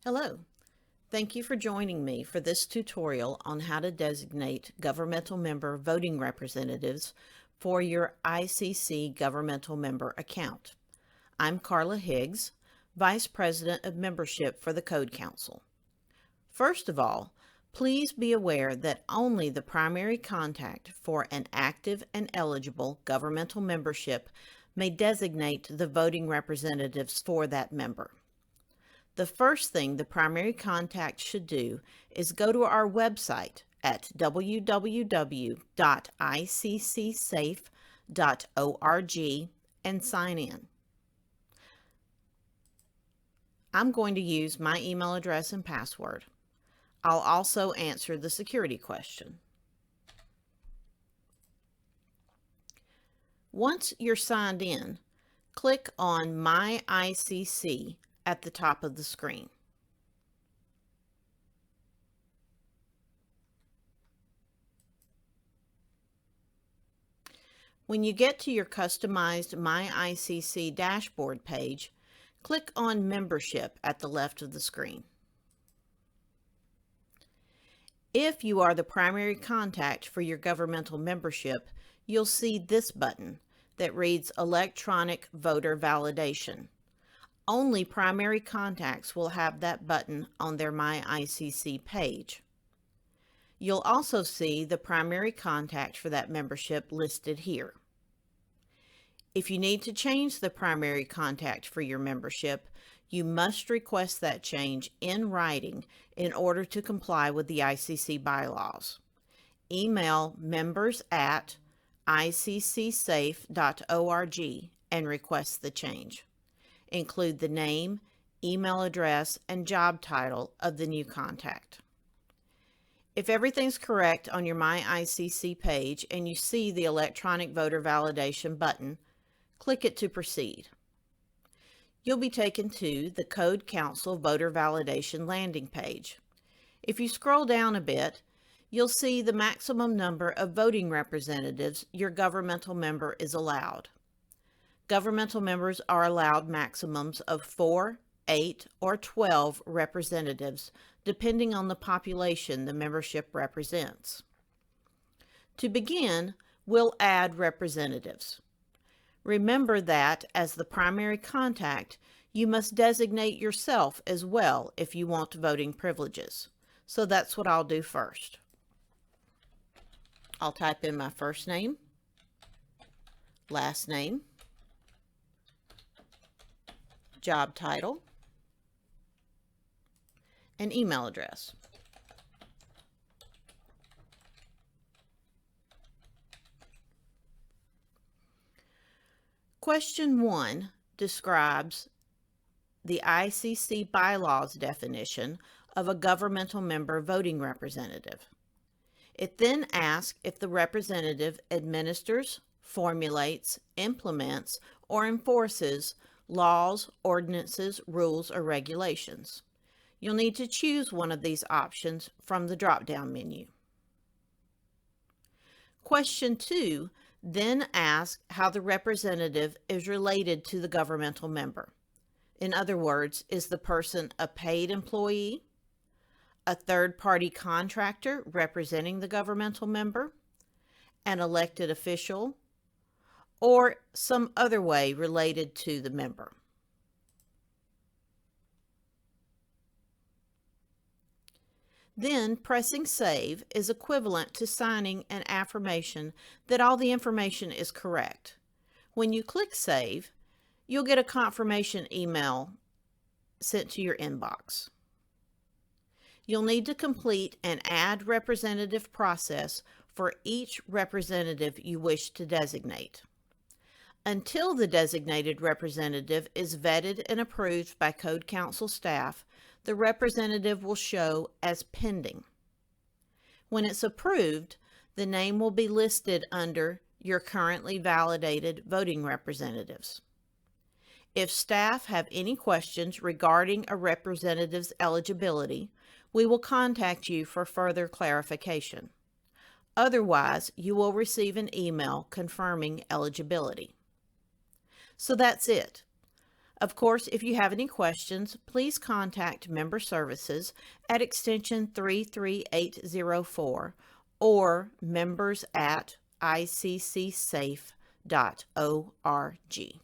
Hello. Thank you for joining me for this tutorial on how to designate governmental member voting representatives for your ICC governmental member account. I'm Carla Higgs, Vice President of Membership for the Code Council. First of all, please be aware that only the primary contact for an active and eligible governmental membership may designate the voting representatives for that member. The first thing the primary contact should do is go to our website at www.iccsafe.org and sign in. I'm going to use my email address and password. I'll also answer the security question. Once you're signed in, click on My ICC at the top of the screen. When you get to your customized My ICC dashboard page, click on Membership at the left of the screen. If you are the primary contact for your governmental membership, you'll see this button that reads Electronic Voter Validation. Only primary contacts will have that button on their My ICC page. You'll also see the primary contact for that membership listed here. If you need to change the primary contact for your membership, you must request that change in writing in order to comply with the ICC bylaws. Email members@iccsafe.org and request the change. Include the name, email address, and job title of the new contact. If everything's correct on your My ICC page and you see the Electronic Voter Validation button, click it to proceed. You'll be taken to the Code Council Voter Validation landing page. If you scroll down a bit, you'll see the maximum number of voting representatives your governmental member is allowed. Governmental members are allowed maximums of 4, 8, or 12 representatives, depending on the population the membership represents. To begin, we'll add representatives. Remember that, as the primary contact, you must designate yourself as well if you want voting privileges. So that's what I'll do first. I'll type in my first name, last name, job title, and email address. Question 1 describes the ICC bylaws definition of a governmental member voting representative. It then asks if the representative administers, formulates, implements, or enforces laws, ordinances, rules, or regulations. You'll need to choose one of these options from the drop-down menu. Question 2 then asks how the representative is related to the governmental member. In other words, is the person a paid employee, a third-party contractor representing the governmental member, an elected official, or some other way related to the member. Then pressing Save is equivalent to signing an affirmation that all the information is correct. When you click Save, you'll get a confirmation email sent to your inbox. You'll need to complete an Add Representative process for each representative you wish to designate. Until the designated representative is vetted and approved by Code Council staff, the representative will show as pending. When it's approved, the name will be listed under your currently validated voting representatives. If staff have any questions regarding a representative's eligibility, we will contact you for further clarification. Otherwise, you will receive an email confirming eligibility. So that's it. Of course, if you have any questions, please contact Member Services at extension 33804 or members@iccsafe.org.